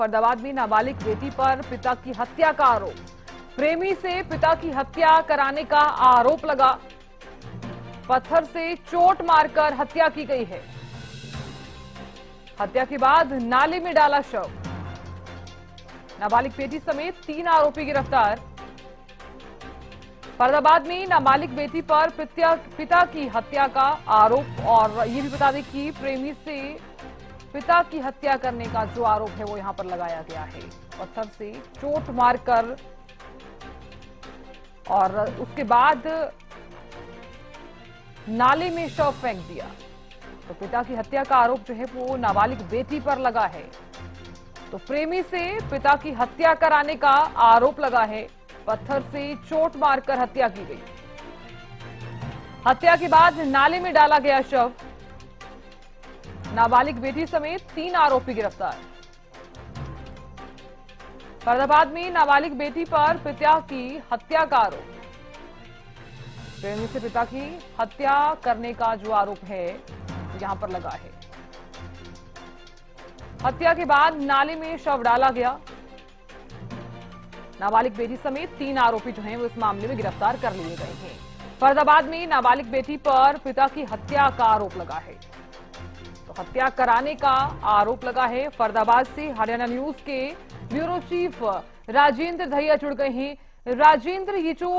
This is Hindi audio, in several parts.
फरीदाबाद में नाबालिग बेटी पर पिता की हत्या का आरोप। प्रेमी से पिता की हत्या कराने का आरोप लगा। पत्थर से चोट मारकर हत्या की गई है। हत्या के बाद नाले में डाला शव। नाबालिग बेटी समेत 3 आरोपी गिरफ्तार। फरीदाबाद में नाबालिग बेटी पर पिता की हत्या का आरोप। और ये भी बता दें कि प्रेमी से पिता की हत्या करने का जो आरोप है वो यहां पर लगाया गया है। पत्थर से चोट मारकर और उसके बाद नाले में शव फेंक दिया। तो पिता की हत्या का आरोप जो है वो नाबालिग बेटी पर लगा है। तो प्रेमी से पिता की हत्या कराने का आरोप लगा है। पत्थर से चोट मारकर हत्या की गई। हत्या के बाद नाले में डाला गया शव। नाबालिग बेटी समेत 3 आरोपी गिरफ्तार। फरीदाबाद में नाबालिग बेटी पर पिता की हत्या का आरोप। प्रेमी से पिता की हत्या करने का जो आरोप है यहां पर लगा है। हत्या के बाद नाले में शव डाला गया। नाबालिग बेटी समेत 3 आरोपी जो हैं वो इस मामले में गिरफ्तार कर लिए गए हैं। फरीदाबाद में नाबालिग बेटी पर पिता की हत्या का आरोप लगा है। तो हत्या कराने का आरोप लगा है। फरीदाबाद से हरियाणा न्यूज के ब्यूरो चीफ राजेंद्र दहिया जुड़ गए हैं। राजेंद्र, ये जो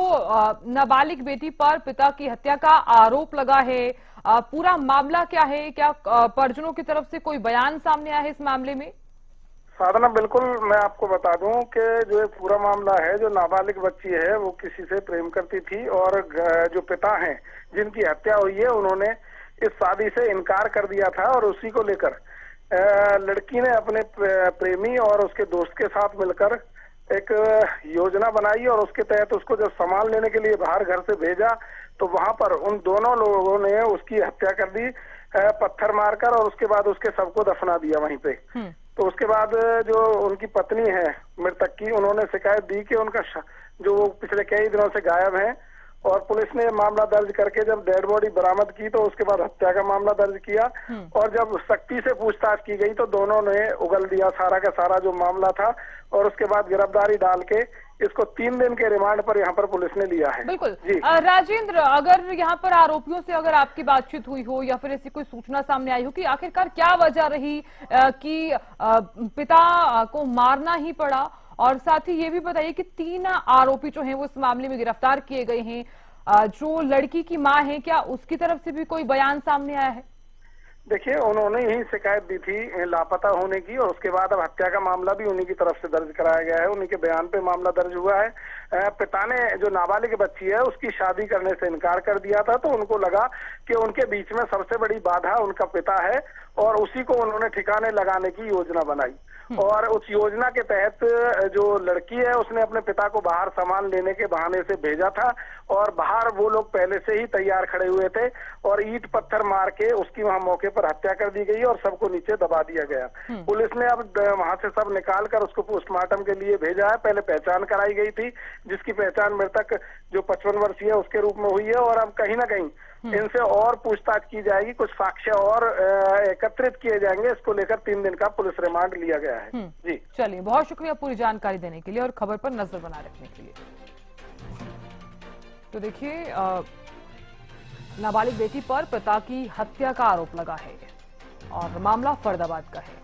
नाबालिग बेटी पर पिता की हत्या का आरोप लगा है, पूरा मामला क्या है? क्या परिजनों की तरफ से कोई बयान सामने आया है इस मामले में? साधना, बिल्कुल मैं आपको बता दूं कि जो पूरा मामला है, जो नाबालिग बच्ची है वो किसी से प्रेम करती थी और जो पिता हैं जिनकी हत्या हुई है उन्होंने इस शादी से इनकार कर दिया था। और उसी को लेकर लड़की ने अपने प्रेमी और उसके दोस्त के साथ मिलकर एक योजना बनाई और उसके तहत उसको जब सामान लेने के लिए बाहर घर से भेजा तो वहां पर उन दोनों लोगों ने उसकी हत्या कर दी पत्थर मारकर, और उसके बाद उसके शव को दफना दिया वहीं पे। तो उसके बाद जो उनकी पत्नी है मृतक की, उन्होंने शिकायत दी कि उनका जो वो पिछले कई दिनों से गायब है, और पुलिस ने मामला दर्ज करके जब डेड बॉडी बरामद की तो उसके बाद हत्या का मामला दर्ज किया। और जब सख्ती से पूछताछ की गई तो दोनों ने उगल दिया सारा का सारा जो मामला था, और उसके बाद गिरफ्तारी डाल के इसको 3 दिन के रिमांड पर यहाँ पर पुलिस ने लिया है। बिल्कुल राजेंद्र, अगर यहाँ पर आरोपियों से अगर आपकी बातचीत हुई हो या फिर ऐसी कोई सूचना सामने आई हो कि आखिरकार क्या वजह रही कि पिता को मारना ही पड़ा, और साथ ही ये भी बताइए कि 3 आरोपी जो हैं वो इस मामले में गिरफ्तार किए गए हैं। जो लड़की की मां है, क्या उसकी तरफ से भी कोई बयान सामने आया है? देखिए, उन्होंने ही शिकायत दी थी लापता होने की, और उसके बाद अब हत्या का मामला भी उन्हीं की तरफ से दर्ज कराया गया है। उन्हीं के बयान पे मामला दर्ज हुआ है। पिता ने जो नाबालिग बच्ची है उसकी शादी करने से इनकार कर दिया था, तो उनको लगा कि उनके बीच में सबसे बड़ी बाधा उनका पिता है, और उसी को उन्होंने ठिकाने लगाने की योजना बनाई। और उस योजना के तहत जो लड़की है उसने अपने पिता को बाहर सामान लेने के बहाने से भेजा था, और बाहर वो लोग पहले से ही तैयार खड़े हुए थे, और ईंट पत्थर मार के उसकी वहां मौके पर हत्या कर दी गई और सबको नीचे दबा दिया गया। पुलिस ने अब वहां से सब निकाल कर उसको पोस्टमार्टम के लिए भेजा है। पहले पहचान कराई गई थी, जिसकी पहचान मृतक जो 55 वर्षीय है उसके रूप में हुई है, और अब कहीं ना कहीं इनसे और पूछताछ की जाएगी, कुछ साक्ष्य और एकत्रित किए जाएंगे। इसको लेकर 3 दिन का पुलिस रिमांड लिया गया है। जी चलिए, बहुत शुक्रिया पूरी जानकारी देने के लिए और खबर पर नजर बनाए रखने के लिए। तो देखिए, नाबालिग बेटी पर पिता की हत्या का आरोप लगा है और मामला फरीदाबाद का है।